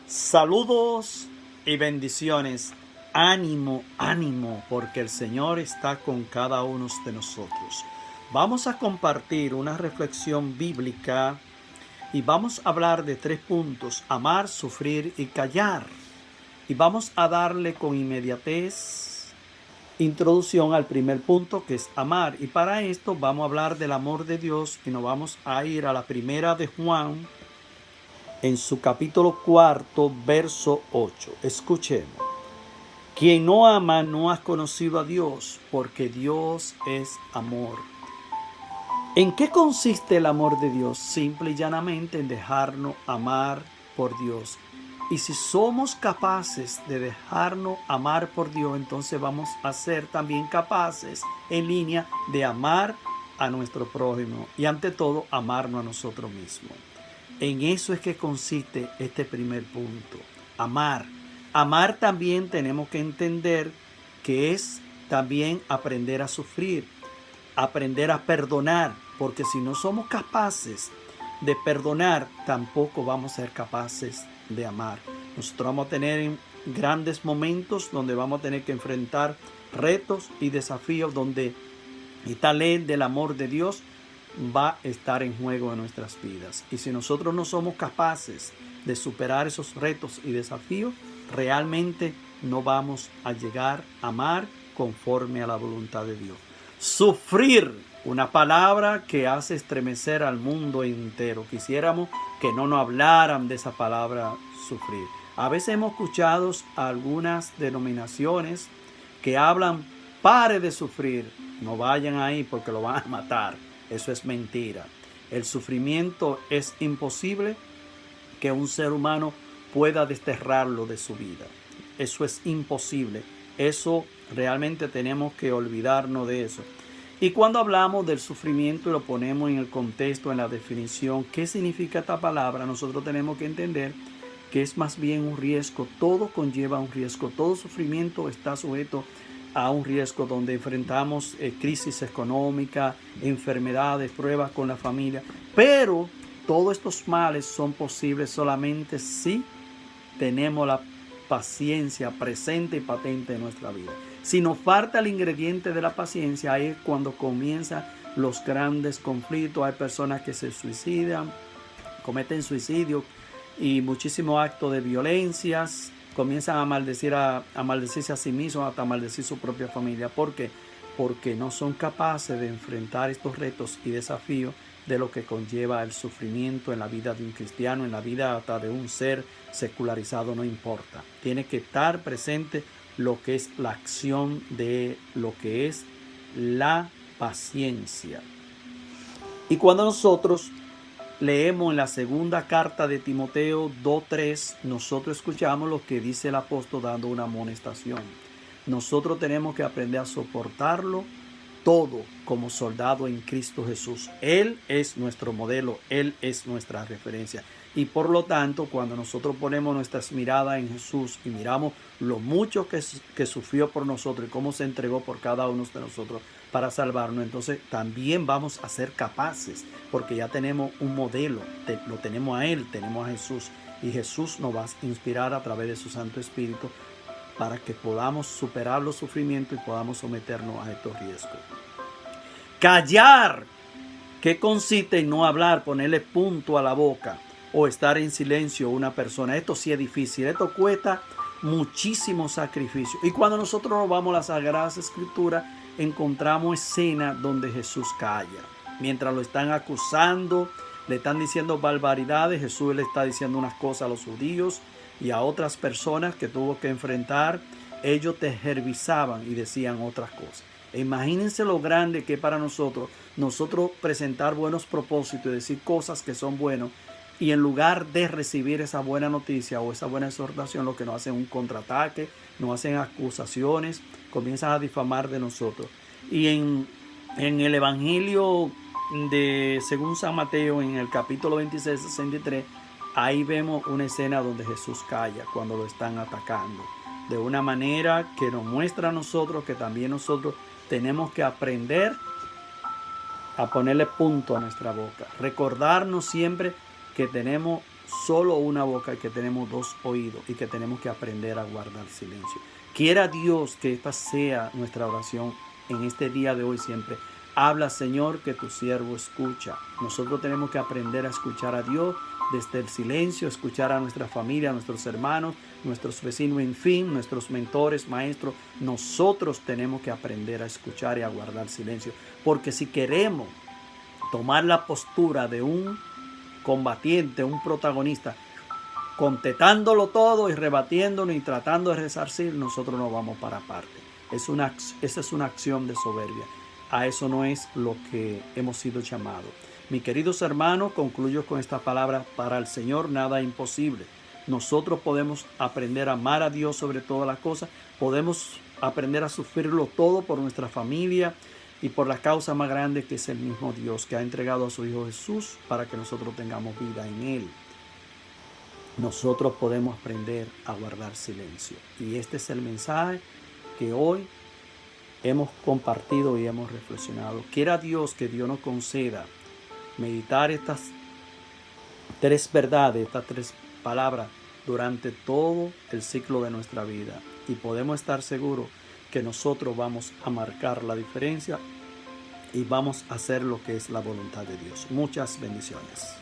Saludos y bendiciones. Ánimo, ánimo, porque el Señor está con cada uno de nosotros. Vamos a compartir una reflexión bíblica y vamos a hablar de 3 puntos: amar, sufrir y callar. Y vamos a darle con inmediatez introducción al primer punto, que es amar. Y para esto vamos a hablar del amor de Dios y nos vamos a ir a la primera de Juan, en su capítulo 4, verso 8. Escuchemos. Quien no ama no ha conocido a Dios, porque Dios es amor. ¿En qué consiste el amor de Dios? Simple y llanamente en dejarnos amar por Dios. Y si somos capaces de dejarnos amar por Dios, entonces vamos a ser también capaces en línea de amar a nuestro prójimo y ante todo amarnos a nosotros mismos. En eso es que consiste este primer punto, amar. Amar también tenemos que entender que es también aprender a sufrir, aprender a perdonar, porque si no somos capaces de perdonar, tampoco vamos a ser capaces de amar. Nosotros vamos a tener grandes momentos donde vamos a tener que enfrentar retos y desafíos donde esta ley del amor de Dios va a estar en juego en nuestras vidas. Y si nosotros no somos capaces de superar esos retos y desafíos, realmente no vamos a llegar a amar conforme a la voluntad de Dios. Sufrir, una palabra que hace estremecer al mundo entero. Quisiéramos que no nos hablaran de esa palabra sufrir. A veces hemos escuchado algunas denominaciones que hablan: pare de sufrir, no vayan ahí porque lo van a matar. Eso es mentira. El sufrimiento es imposible que un ser humano pueda desterrarlo de su vida. Eso es imposible. Eso realmente tenemos que olvidarnos de eso. Y cuando hablamos del sufrimiento y lo ponemos en el contexto, en la definición, ¿qué significa esta palabra? Nosotros tenemos que entender que es más bien un riesgo. Todo conlleva un riesgo. Todo sufrimiento está sujeto a un riesgo, donde enfrentamos crisis económica, enfermedades, pruebas con la familia. Pero todos estos males son posibles solamente si tenemos la paciencia presente y patente en nuestra vida. Si nos falta el ingrediente de la paciencia, ahí es cuando comienzan los grandes conflictos. Hay personas que se suicidan, cometen suicidio y muchísimos actos de violencias. Comienzan a maldecirse a sí mismos, hasta maldecir su propia familia. ¿Por qué? Porque no son capaces de enfrentar estos retos y desafíos de lo que conlleva el sufrimiento en la vida de un cristiano, en la vida hasta de un ser secularizado, no importa. Tiene que estar presente lo que es la acción de lo que es la paciencia. Y cuando nosotros leemos en la segunda carta de Timoteo 2:3, nosotros escuchamos lo que dice el apóstol dando una amonestación. Nosotros tenemos que aprender a soportarlo todo como soldado en Cristo Jesús. Él es nuestro modelo, Él es nuestra referencia. Y por lo tanto, cuando nosotros ponemos nuestras miradas en Jesús y miramos lo mucho que sufrió por nosotros y cómo se entregó por cada uno de nosotros para salvarnos, entonces también vamos a ser capaces, porque ya tenemos un modelo, lo tenemos a Él, tenemos a Jesús, y Jesús nos va a inspirar a través de su Santo Espíritu para que podamos superar los sufrimientos y podamos someternos a estos riesgos. Callar, ¿qué consiste en no hablar, ponerle punto a la boca o estar en silencio una persona? Esto sí es difícil, esto cuesta muchísimo sacrificio. Y cuando nosotros nos vamos a las Sagradas Escrituras, encontramos escenas donde Jesús calla. Mientras lo están acusando, le están diciendo barbaridades, Jesús le está diciendo unas cosas a los judíos y a otras personas que tuvo que enfrentar. Ellos tergiversaban y decían otras cosas. Imagínense lo grande que es para nosotros presentar buenos propósitos y decir cosas que son buenas, y en lugar de recibir esa buena noticia o esa buena exhortación, lo que nos hacen un contraataque, nos hacen acusaciones, comienzan a difamar de nosotros. Y en el Evangelio de según San Mateo, en el capítulo 26, 63, ahí vemos una escena donde Jesús calla cuando lo están atacando, de una manera que nos muestra a nosotros que también nosotros tenemos que aprender a ponerle punto a nuestra boca, recordarnos siempre que tenemos solo una boca y que tenemos dos oídos y que tenemos que aprender a guardar silencio. Quiera Dios que esta sea nuestra oración en este día de hoy siempre. Habla, Señor, que tu siervo escucha. Nosotros tenemos que aprender a escuchar a Dios desde el silencio, escuchar a nuestra familia, a nuestros hermanos, nuestros vecinos, en fin, nuestros mentores, maestros. Nosotros tenemos que aprender a escuchar y a guardar silencio. Porque si queremos tomar la postura de un combatiente, un protagonista, contestándolo todo y rebatiéndolo y tratando de resarcir, nosotros no vamos para parte. Esa es una acción de soberbia. A eso no es lo que hemos sido llamados. Mis queridos hermanos, concluyo con esta palabra: para el Señor nada es imposible. Nosotros podemos aprender a amar a Dios sobre todas las cosas. Podemos aprender a sufrirlo todo por nuestra familia y por la causa más grande, que es el mismo Dios, que ha entregado a su Hijo Jesús para que nosotros tengamos vida en Él. Nosotros podemos aprender a guardar silencio. Y este es el mensaje que hoy hemos compartido y hemos reflexionado. Quiera Dios que Dios nos conceda meditar estas tres verdades, estas tres palabras durante todo el ciclo de nuestra vida. Y podemos estar seguros que nosotros vamos a marcar la diferencia y vamos a hacer lo que es la voluntad de Dios. Muchas bendiciones.